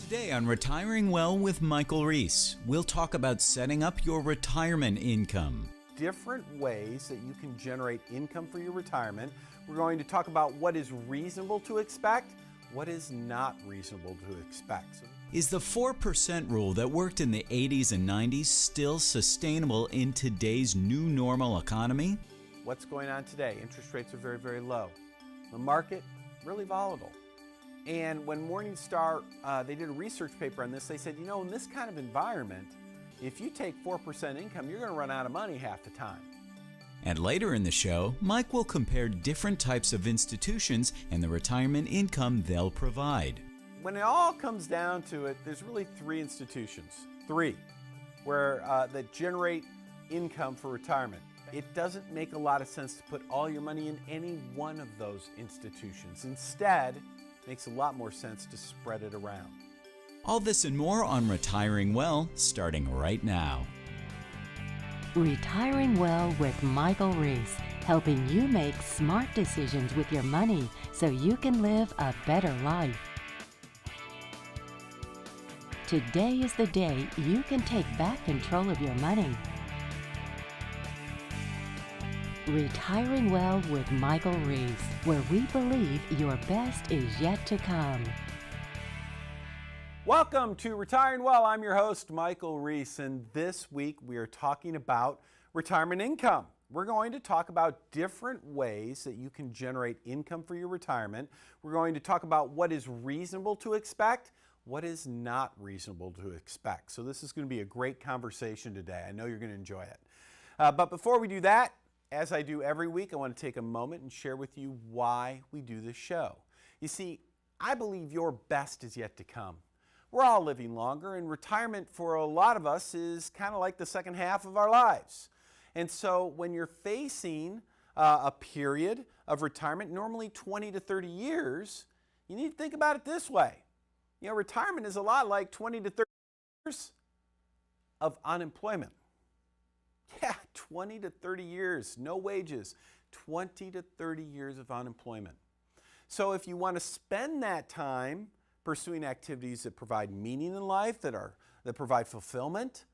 Today on Retiring Well with Michael Reese, we'll talk about setting up your retirement income. Different ways that you can generate income for your retirement. We're going to talk about what is reasonable to expect, what is not reasonable to expect. Is the 4% rule that worked in the 80s and 90s still sustainable in today's new normal economy? What's going on today? Interest rates are very, very low. The market, really volatile. And when Morningstar, they did a research paper on this, they said, you know, in this kind of environment, if you take 4% income, you're going to run out of money half the time. And later in the show, Mike will compare different types of institutions and the retirement income they'll provide. When it all comes down to it, there's really three institutions, that generate income for retirement. It doesn't make a lot of sense to put all your money in any one of those institutions. Instead, it makes a lot more sense to spread it around. All this and more on Retiring Well, starting right now. Retiring Well with Michael Reese, helping you make smart decisions with your money so you can live a better life. Today is the day you can take back control of your money. Retiring Well with Michael Reese, where we believe your best is yet to come. Welcome to Retiring Well. I'm your host, Michael Reese, and this week we are talking about retirement income. We're going to talk about different ways that you can generate income for your retirement. We're going to talk about what is reasonable to expect, what is not reasonable to expect. So this is going to be a great conversation today. I know you're going to enjoy it. But before we do that, as I do every week, I want to take a moment and share with you why we do this show. You see, I believe your best is yet to come. We're all living longer, and retirement for a lot of us is kind of like the second half of our lives. And so when you're facing a period of retirement, normally 20 to 30 years, you need to think about it this way. You know, retirement is a lot like 20 to 30 years of unemployment. Yeah, 20 to 30 years, no wages, 20 to 30 years of unemployment. So if you want to spend that time pursuing activities that provide meaning in life, that provide fulfillment,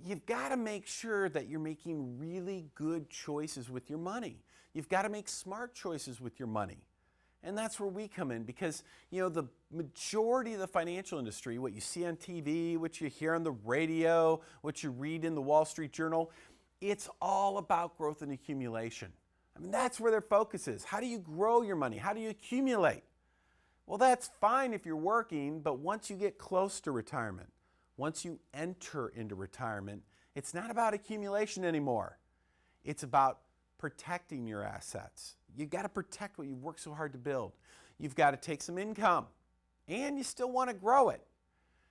you've got to make sure that you're making really good choices with your money. You've got to make smart choices with your money. And that's where we come in because, you know, the majority of the financial industry, what you see on TV, what you hear on the radio, what you read in the Wall Street Journal, it's all about growth and accumulation. I mean, that's where their focus is. How do you grow your money? How do you accumulate? Well, that's fine if you're working, but once you get close to retirement, once you enter into retirement, it's not about accumulation anymore. It's about protecting your assets. You've got to protect what you've worked so hard to build. You've got to take some income, and you still want to grow it.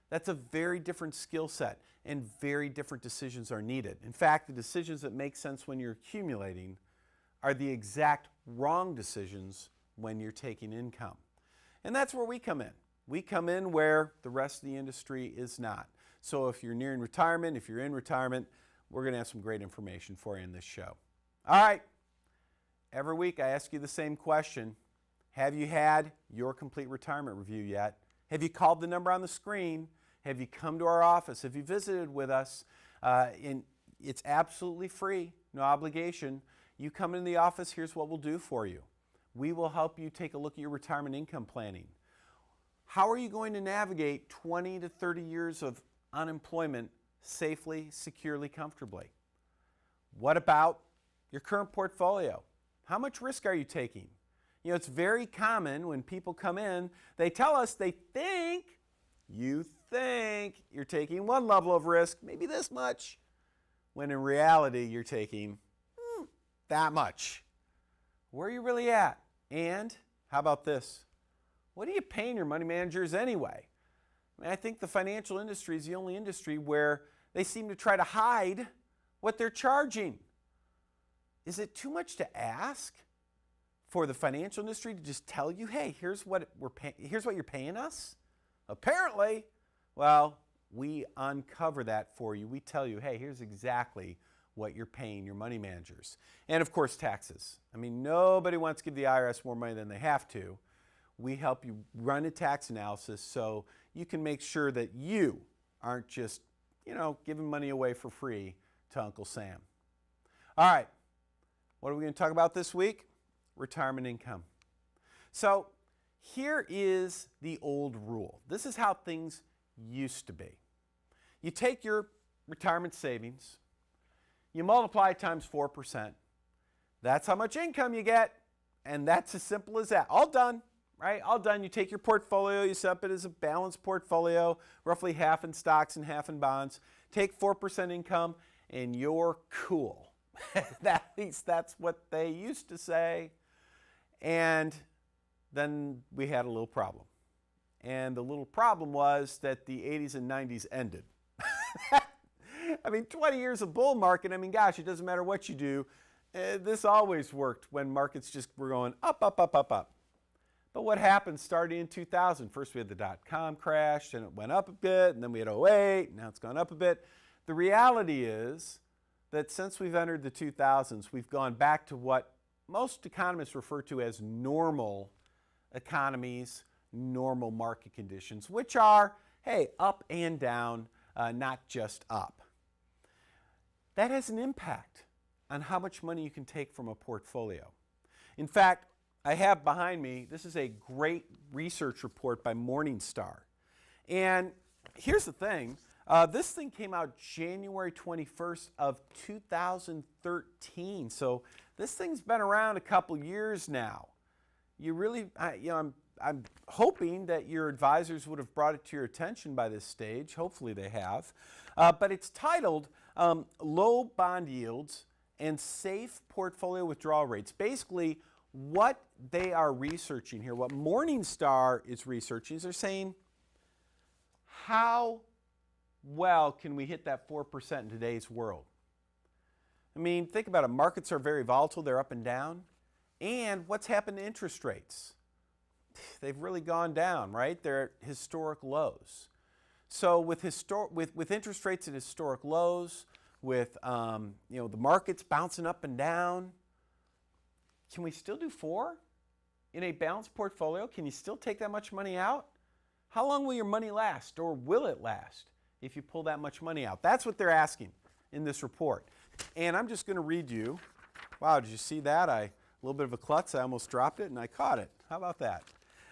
That's a very different skill set, and very different decisions are needed. In fact, the decisions that make sense when you're accumulating are the exact wrong decisions when you're taking income. And that's where we come in. We come in where the rest of the industry is not. So if you're nearing retirement, if you're in retirement, we're going to have some great information for you in this show. All right. Every week I ask you the same question. Have you had your complete retirement review yet? Have you called the number on the screen? Have you come to our office? Have you visited with us? It's absolutely free, no obligation. You come in the office, here's what we'll do for you. We will help you take a look at your retirement income planning. How are you going to navigate 20 to 30 years of unemployment safely, securely, comfortably? What about your current portfolio? How much risk are you taking? You know, it's very common when people come in, they tell us you think you're taking one level of risk, maybe this much, when in reality you're taking that much. Where are you really at? And how about this? What are you paying your money managers anyway? I mean, I think the financial industry is the only industry where they seem to try to hide what they're charging. Is it too much to ask for the financial industry to just tell you, hey, here's what you're paying us? Apparently, well, we uncover that for you. We tell you, hey, here's exactly what you're paying your money managers. And of course, taxes. I mean, nobody wants to give the IRS more money than they have to. we help you run a tax analysis so you can make sure that you aren't just, giving money away for free to Uncle Sam. All right, what are we going to talk about this week? Retirement income. So here is the old rule. This is how things used to be. You take your retirement savings, you multiply it times 4%. That's how much income you get, and that's as simple as that. All done, right? All done. You take your portfolio, you set up it as a balanced portfolio, roughly half in stocks and half in bonds. Take 4% income, and you're cool. At least that's what they used to say. And then we had a little problem. And the little problem was that the 80s and 90s ended. 20 years of bull market, gosh, it doesn't matter what you do. This always worked when markets just were going up, up, up, up, up. But what happened starting in 2000? First we had the dot-com crash, and it went up a bit, and then we had 08, and now it's gone up a bit. The reality is that since we've entered the 2000s, we've gone back to what most economists refer to as normal economies, normal market conditions, which are, hey, up and down, not just up. That has an impact on how much money you can take from a portfolio. In fact, I have behind me, this is a great research report by Morningstar. And here's the thing, this thing came out January 21st of 2013. So this thing's been around a couple years now. You really, I'm hoping that your advisors would have brought it to your attention by this stage. Hopefully they have. But it's titled Low Bond Yields and Safe Portfolio Withdrawal Rates. Basically, what they are researching here, what Morningstar is researching, is they're saying, how well can we hit that 4% in today's world? Think about it. Markets are very volatile. They're up and down. And what's happened to interest rates? They've really gone down, right? They're at historic lows. So with interest rates at historic lows, with the markets bouncing up and down, can we still do 4 in a balanced portfolio? Can you still take that much money out? How long will your money last, or will it last if you pull that much money out? That's what they're asking in this report. And I'm just going to read you. Wow, did you see that? A little bit of a klutz. I almost dropped it and I caught it. How about that?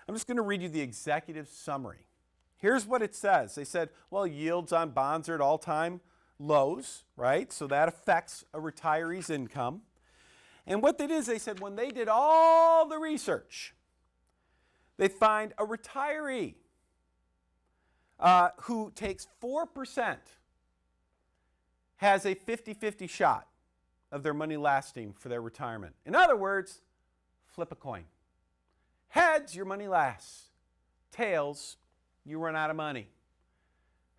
I'm just going to read you the executive summary. Here's what it says. They said, well, yields on bonds are at all-time lows, right? So that affects a retiree's income. And what they did is they said when they did all the research, they find a retiree who takes 4% has a 50-50 shot of their money lasting for their retirement. In other words, flip a coin. Heads, your money lasts. Tails, you run out of money.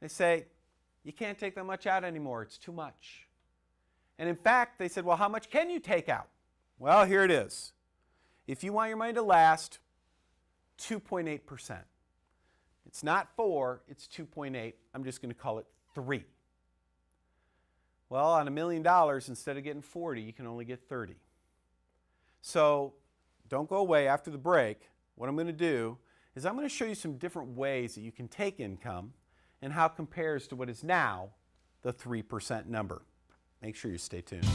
They say, you can't take that much out anymore. It's too much. And in fact, they said, well, how much can you take out? Well, here it is. If you want your money to last, 2.8%. It's not 4, it's 2.8. I'm just going to call it 3. Well, on $1 million, instead of getting 40, you can only get 30. So don't go away after the break. What I'm going to do is I'm going to show you some different ways that you can take income and how it compares to what is now the 3% number. Make sure you stay tuned.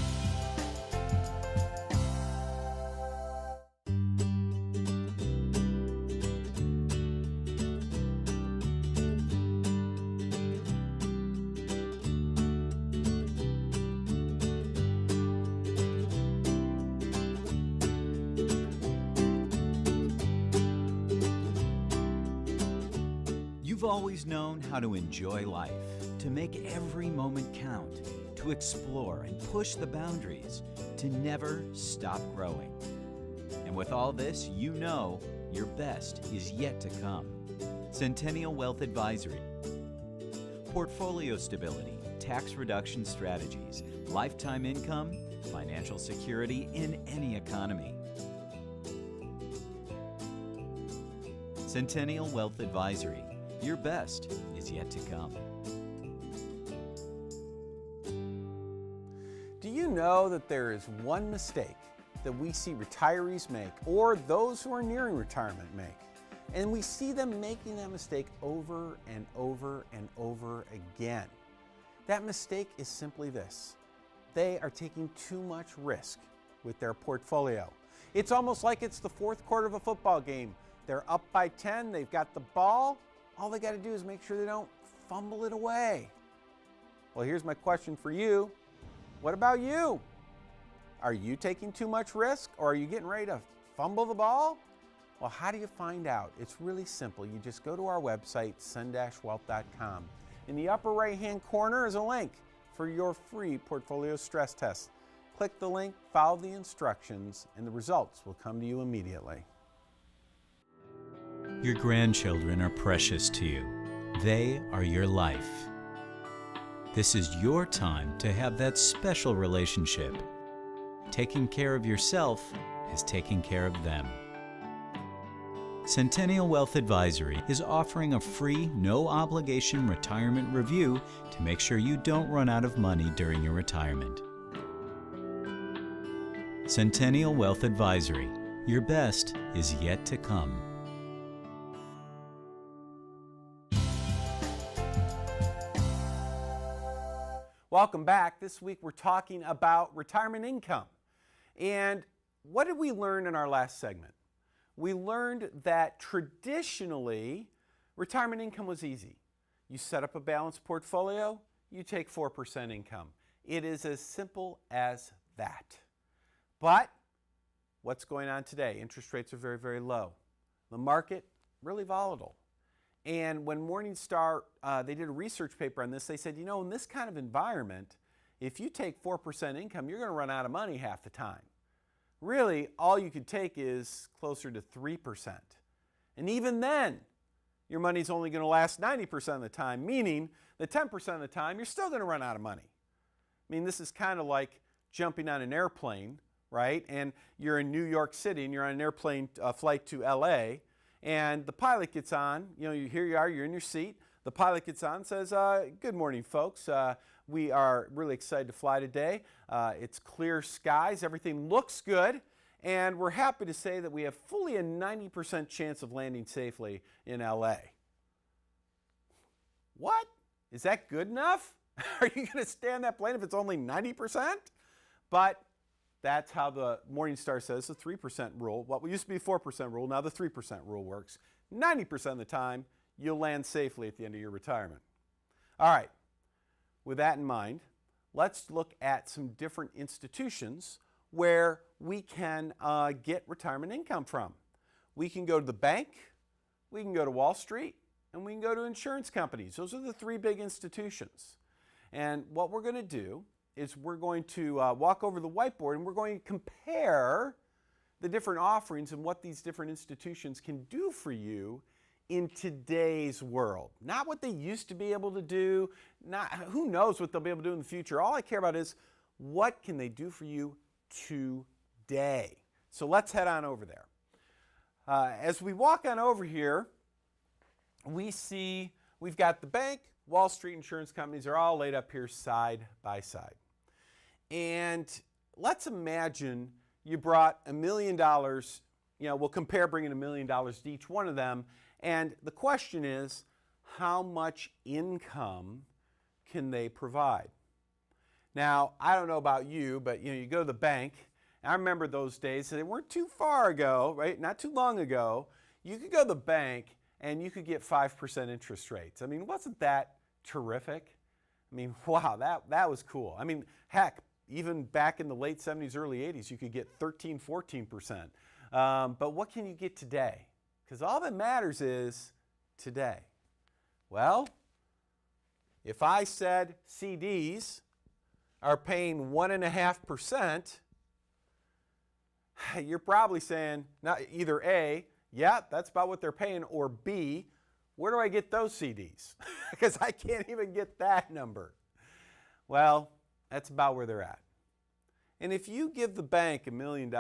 You've always known how to enjoy life, to make every moment count, to explore and push the boundaries, to never stop growing. And with all this, you know your best is yet to come. Centennial Wealth Advisory. Portfolio stability, tax reduction strategies, lifetime income, financial security in any economy. Centennial Wealth Advisory. Your best is yet to come. Do you know that there is one mistake that we see retirees make, or those who are nearing retirement make? And we see them making that mistake over and over and over again. That mistake is simply this: they are taking too much risk with their portfolio. It's almost like it's the fourth quarter of a football game. They're up by 10, they've got the ball. All they got to do is make sure they don't fumble it away. Well, here's my question for you. What about you? Are you taking too much risk, or are you getting ready to fumble the ball? Well, how do you find out? It's really simple. You just go to our website, sun-wealth.com. In the upper right-hand corner is a link for your free portfolio stress test. Click the link, follow the instructions, and the results will come to you immediately. Your grandchildren are precious to you. They are your life. This is your time to have that special relationship. Taking care of yourself is taking care of them. Centennial Wealth Advisory is offering a free, no-obligation retirement review to make sure you don't run out of money during your retirement. Centennial Wealth Advisory. Your best is yet to come. Welcome back. This week we're talking about retirement income. And what did we learn in our last segment? We learned that traditionally, retirement income was easy. You set up a balanced portfolio, you take 4% income. It is as simple as that. But what's going on today? Interest rates are very, very low. The market, really volatile. And when Morningstar, they did a research paper on this, they said, in this kind of environment, if you take 4% income, you're going to run out of money half the time. Really, all you could take is closer to 3%. And even then, your money's only going to last 90% of the time, meaning that 10% of the time, you're still going to run out of money. I mean, this is kind of like jumping on an airplane, right? And you're in New York City, and you're on an airplane flight to LA, and the pilot gets on, here you are, you're in your seat. The pilot gets on and says, good morning, folks. We are really excited to fly today. It's clear skies, everything looks good, and we're happy to say that we have fully a 90% chance of landing safely in LA. What? Is that good enough? Are you going to stay on that plane if it's only 90%? But that's how the Morningstar says the 3% rule. What used to be the 4% rule, now the 3% rule works. 90% of the time, you'll land safely at the end of your retirement. All right, with that in mind, let's look at some different institutions where we can get retirement income from. We can go to the bank, we can go to Wall Street, and we can go to insurance companies. Those are the three big institutions. And what we're going to do is we're going to walk over the whiteboard and we're going to compare the different offerings and what these different institutions can do for you in today's world. Not what they used to be able to do, who knows what they'll be able to do in the future. All I care about is what can they do for you today. So let's head on over there. As we walk on over here, we see we've got the bank, Wall Street, insurance companies are all laid up here side by side. And let's imagine you brought $1 million, we'll compare bringing $1 million to each one of them. And the question is, how much income can they provide? Now, I don't know about you, but you go to the bank. I remember those days, they weren't too far ago, right? Not too long ago. You could go to the bank and you could get 5% interest rates. I mean, wasn't that terrific? I mean, wow, that was cool. I mean, heck, even back in the late 70s, early 80s, you could get 13, 14%. But what can you get today? Because all that matters is today. Well, if I said CDs are paying 1.5%, you're probably saying not either A, yeah, that's about what they're paying, or B, where do I get those CDs? Because I can't even get that number. Well, that's about where they're at. And if you give the bank $1 million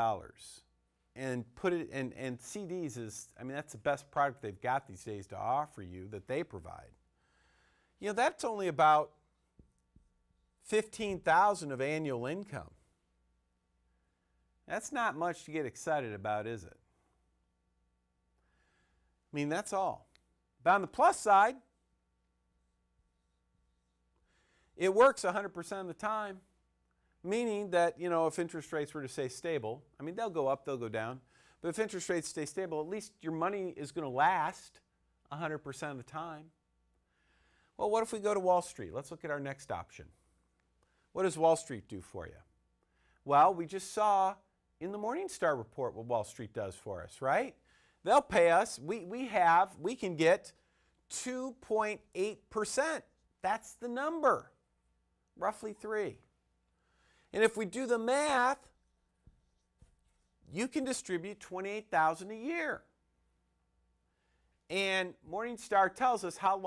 and put it in, and CDs is, that's the best product they've got these days to offer you that they provide. That's only about $15,000 of annual income. That's not much to get excited about, is it? I mean, that's all. But on the plus side, it works 100% of the time, meaning that, if interest rates were to stay stable, I mean, they'll go up, they'll go down, but if interest rates stay stable, at least your money is going to last 100% of the time. Well, what if we go to Wall Street? Let's look at our next option. What does Wall Street do for you? Well, we just saw in the Morningstar report what Wall Street does for us, right? They'll pay us, we can get 2.8%. That's the number, roughly 3. And if we do the math, you can distribute $28,000 a year. And Morningstar tells us how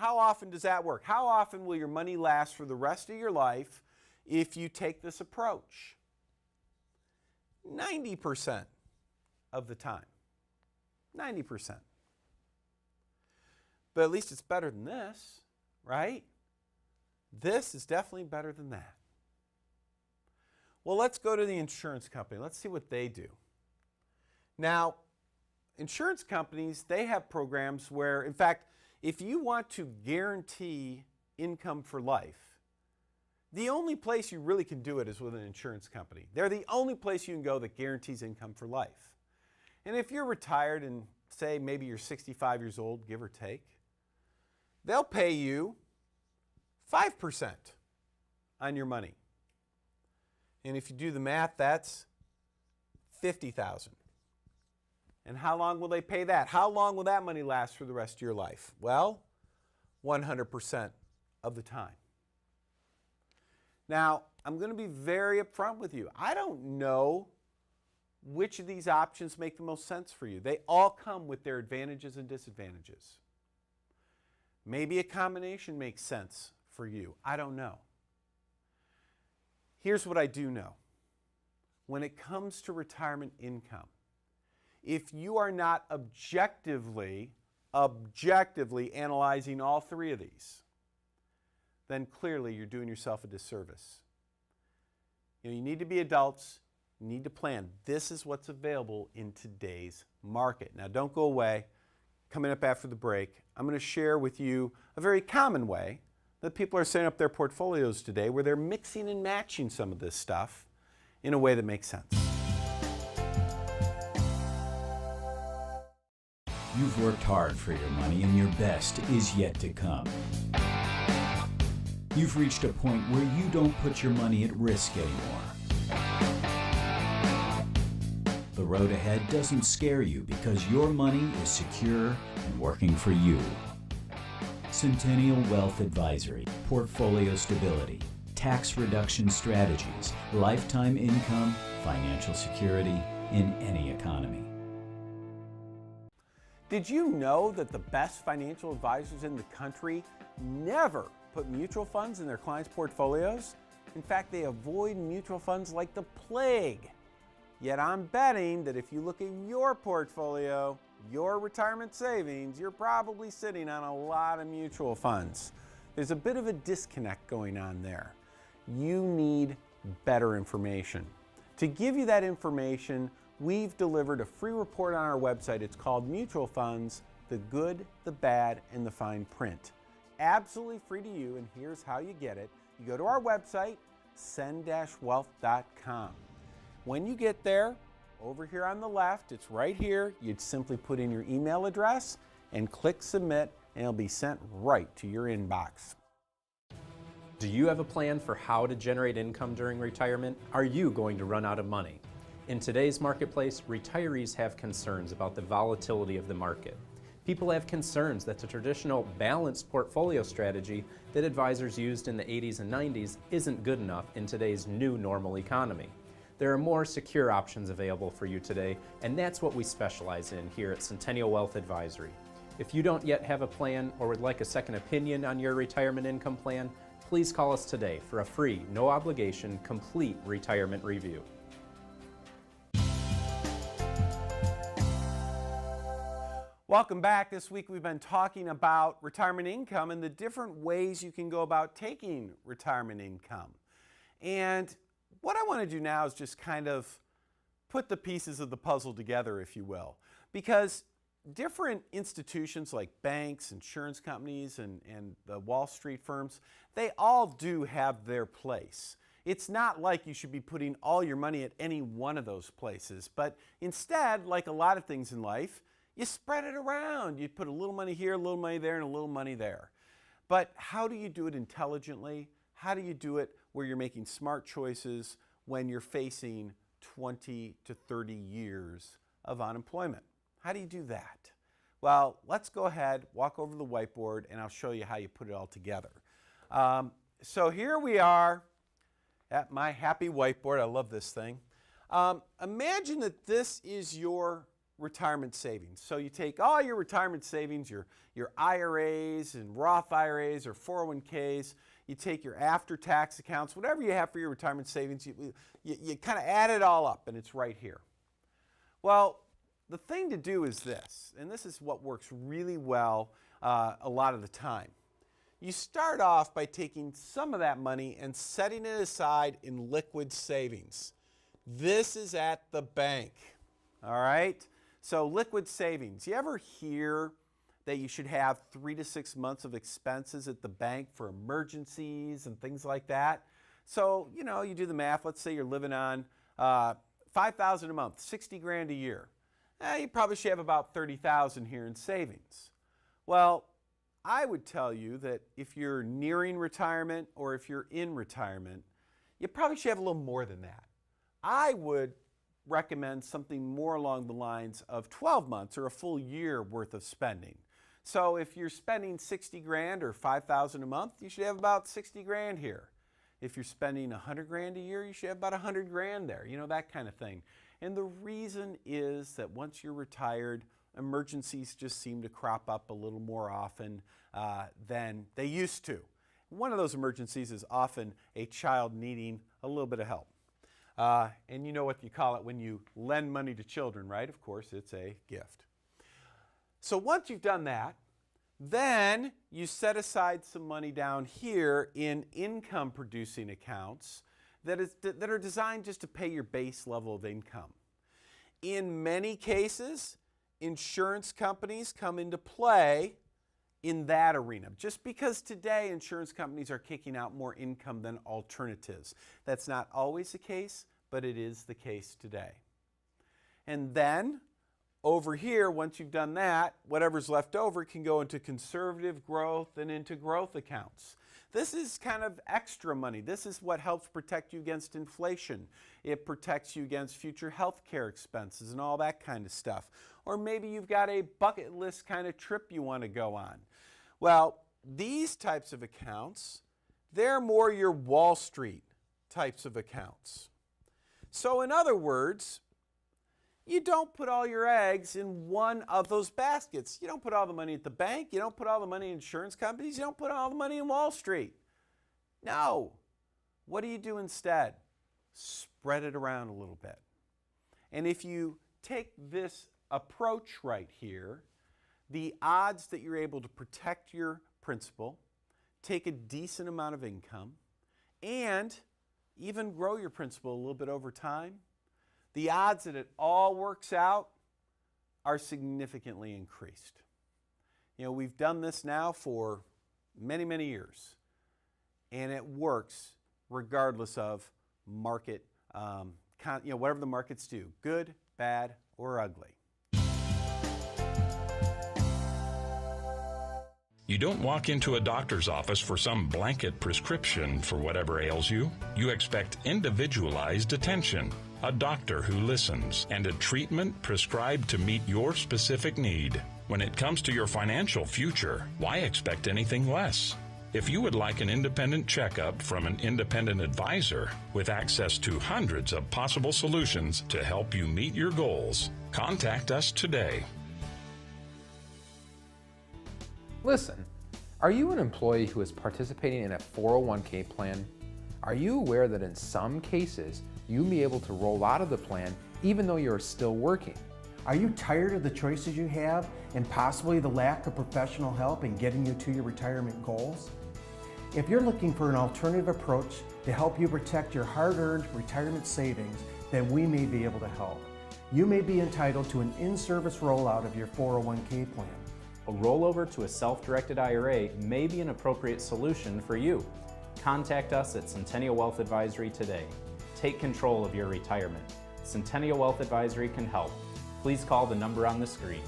often does that work? How often will your money last for the rest of your life if you take this approach? 90% of the time. 90%. But at least it's better than this, right? This is definitely better than that. Well, let's go to the insurance company. Let's see what they do. Now, insurance companies, they have programs where, in fact, if you want to guarantee income for life, the only place you really can do it is with an insurance company. They're the only place you can go that guarantees income for life. And if you're retired and say maybe you're 65 years old, give or take, they'll pay you 5% on your money. And if you do the math, that's $50,000. And how long will they pay that? How long will that money last for the rest of your life? Well, 100% of the time. Now, I'm going to be very upfront with you. I don't know which of these options make the most sense for you. They all come with their advantages and disadvantages. Maybe a combination makes sense for you. I don't know. Here's what I do know. When it comes to retirement income, if you are not objectively analyzing all 3 of these, then clearly you're doing yourself a disservice. You need to be adults. You need to plan. This is what's available in today's market. Now, don't go away. Coming up after the break, I'm going to share with you a very common way that people are setting up their portfolios today where they're mixing and matching some of this stuff in a way that makes sense. You've worked hard for your money and your best is yet to come. You've reached a point where you don't put your money at risk anymore. The road ahead doesn't scare you because your money is secure and working for you. Centennial Wealth Advisory, portfolio stability, tax reduction strategies, lifetime income, financial security in any economy. Did you know that the best financial advisors in the country never put mutual funds in their clients' portfolios? In fact, they avoid mutual funds like the plague. Yet I'm betting that if you look at your portfolio, your retirement savings, you're probably sitting on a lot of mutual funds. There's a bit of a disconnect going on there. You need better information. To give you that information, we've delivered a free report on our website. It's called Mutual Funds, the Good, the Bad, and the Fine Print. Absolutely free to you, and here's how you get it. You go to our website, send-wealth.com. When you get there, over here on the left, it's right here, you'd simply put in your email address and click submit, and it'll be sent right to your inbox. Do you have a plan for how to generate income during retirement? Are you going to run out of money? In today's marketplace, retirees have concerns about the volatility of the market. People have concerns that the traditional balanced portfolio strategy that advisors used in the 80s and 90s isn't good enough in today's new normal economy. There are more secure options available for you today, and that's what we specialize in here at Centennial Wealth Advisory. If you don't yet have a plan or would like a second opinion on your retirement income plan, please call us today for a free, no obligation, complete retirement review. Welcome back. This week we've been talking about retirement income and the different ways you can go about taking retirement income. And what I want to do now is just kind of put the pieces of the puzzle together, if you will. Because different institutions like banks, insurance companies, and the Wall Street firms, they all do have their place. It's not like you should be putting all your money at any one of those places, but instead, like a lot of things in life, you spread it around. You put a little money here, a little money there, and a little money there. But how do you do it intelligently? How do you do it where you're making smart choices when you're facing 20 to 30 years of unemployment? How do you do that? Well, let's go ahead, walk over to the whiteboard, and I'll show you how you put it all together. So here we are at my happy whiteboard. I love this thing. Imagine that this is your retirement savings. So you take all your retirement savings, your IRAs and Roth IRAs or 401ks, you take your after-tax accounts, whatever you have for your retirement savings, you kind of add it all up, and it's right here. Well, the thing to do is this, and this is what works really well a lot of the time. You start off by taking some of that money and setting it aside in liquid savings. This is at the bank, all right? So liquid savings. You ever hear that you should have 3 to 6 months of expenses at the bank for emergencies and things like that? So, you know, you do the math. Let's say you're living on $5,000 a month, 60 grand a year. You probably should have about 30,000 here in savings. Well, I would tell you that if you're nearing retirement or if you're in retirement, you probably should have a little more than that. I would recommend something more along the lines of 12 months or a full year worth of spending. So if you're spending 60 grand or 5,000 a month, you should have about 60 grand here. If you're spending 100 grand a year, you should have about 100 grand there, you know, that kind of thing. And the reason is that once you're retired, emergencies just seem to crop up a little more often than they used to. One of those emergencies is often a child needing a little bit of help. And you know what you call it when you lend money to children, right? Of course, it's a gift. So once you've done that, then you set aside some money down here in income producing accounts that are designed just to pay your base level of income. In many cases, insurance companies come into play in that arena, just because today insurance companies are kicking out more income than alternatives. That's not always the case, but it is the case today. And then over here, once you've done that, whatever's left over can go into conservative growth and into growth accounts. This is kind of extra money. This is what helps protect you against inflation. It protects you against future health care expenses and all that kind of stuff. Or maybe you've got a bucket list kind of trip you want to go on. Well, these types of accounts, they're more your Wall Street types of accounts. So in other words, you don't put all your eggs in one of those baskets. You don't put all the money at the bank. You don't put all the money in insurance companies. You don't put all the money in Wall Street. No. What do you do instead? Spread it around a little bit. And if you take this approach right here, the odds that you're able to protect your principal, take a decent amount of income, and even grow your principal a little bit over time, the odds that it all works out are significantly increased. You know, we've done this now for many, many years, and it works regardless of market, whatever the markets do, good, bad, or ugly. You don't walk into a doctor's office for some blanket prescription for whatever ails you. You expect individualized attention, a doctor who listens, and a treatment prescribed to meet your specific need. When it comes to your financial future, why expect anything less? If you would like an independent checkup from an independent advisor with access to hundreds of possible solutions to help you meet your goals, contact us today. Listen, are you an employee who is participating in a 401k plan? Are you aware that in some cases, you'll be able to roll out of the plan even though you're still working? Are you tired of the choices you have and possibly the lack of professional help in getting you to your retirement goals? If you're looking for an alternative approach to help you protect your hard-earned retirement savings, then we may be able to help. you may be entitled to an in-service rollout of your 401k plan. A rollover to a self-directed IRA may be an appropriate solution for you. Contact us at Centennial Wealth Advisory today. Take control of your retirement. Centennial Wealth Advisory can help. Please call the number on the screen.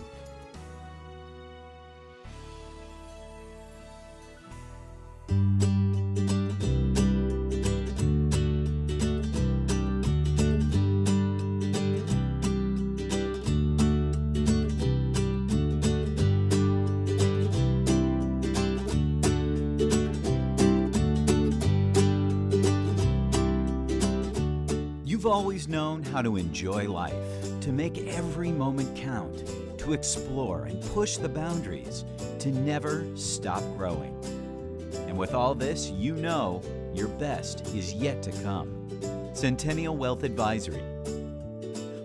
You've always known how to enjoy life, to make every moment count, to explore and push the boundaries, to never stop growing. And with all this, you know your best is yet to come. Centennial Wealth Advisory.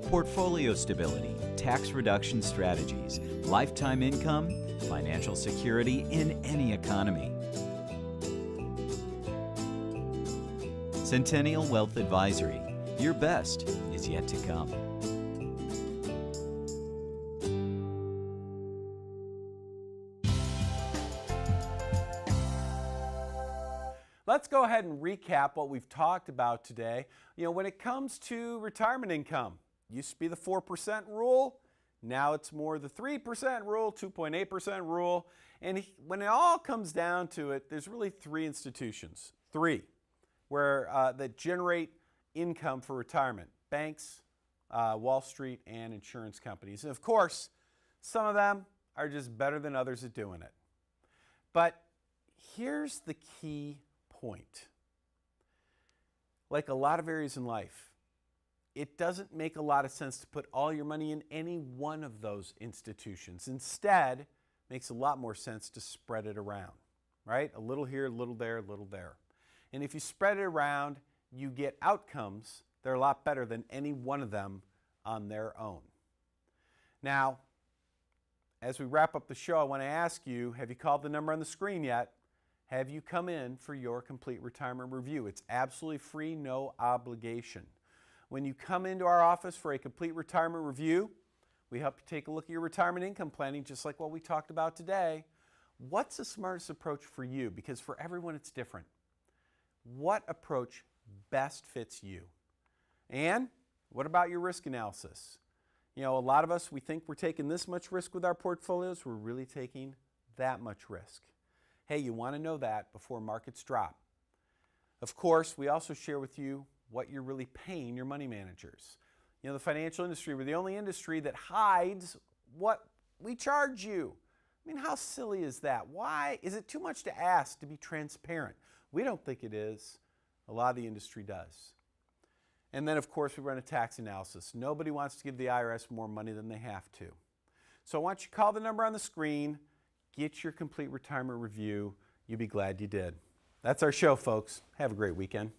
Portfolio stability, tax reduction strategies, lifetime income, financial security in any economy. Centennial Wealth Advisory. Your best is yet to come. Let's go ahead and recap what we've talked about today. When it comes to retirement income, used to be the 4% rule. Now it's more the 3% rule, 2.8% rule. And when it all comes down to it, there's really three institutions, that generate income for retirement: banks, Wall Street, and insurance companies. And of course, some of them are just better than others at doing it. But here's the key point. Like a lot of areas in life, it doesn't make a lot of sense to put all your money in any one of those institutions. Instead, it makes a lot more sense to spread it around, right? A little here, a little there, a little there. And if you spread it around, you get outcomes that are a lot better than any one of them on their own. Now, as we wrap up the show, I want to ask you, have you called the number on the screen yet? Have you come in for your complete retirement review? It's absolutely free, no obligation. When you come into our office for a complete retirement review, we help you take a look at your retirement income planning, just like what we talked about today. What's the smartest approach for you? Because for everyone, it's different. What approach best fits you? And what about your risk analysis? A lot of us, we think we're taking this much risk with our portfolios. We're really taking that much risk. Hey, you want to know that before markets drop. Of course, we also share with you what you're really paying your money managers. The financial industry, we're the only industry that hides what we charge you. I mean, how silly is that? Why? Is it too much to ask to be transparent? We don't think it is. A lot of the industry does. And then, of course, we run a tax analysis. Nobody wants to give the IRS more money than they have to. So why don't you call the number on the screen, get your complete retirement review. You'll be glad you did. That's our show, folks. Have a great weekend.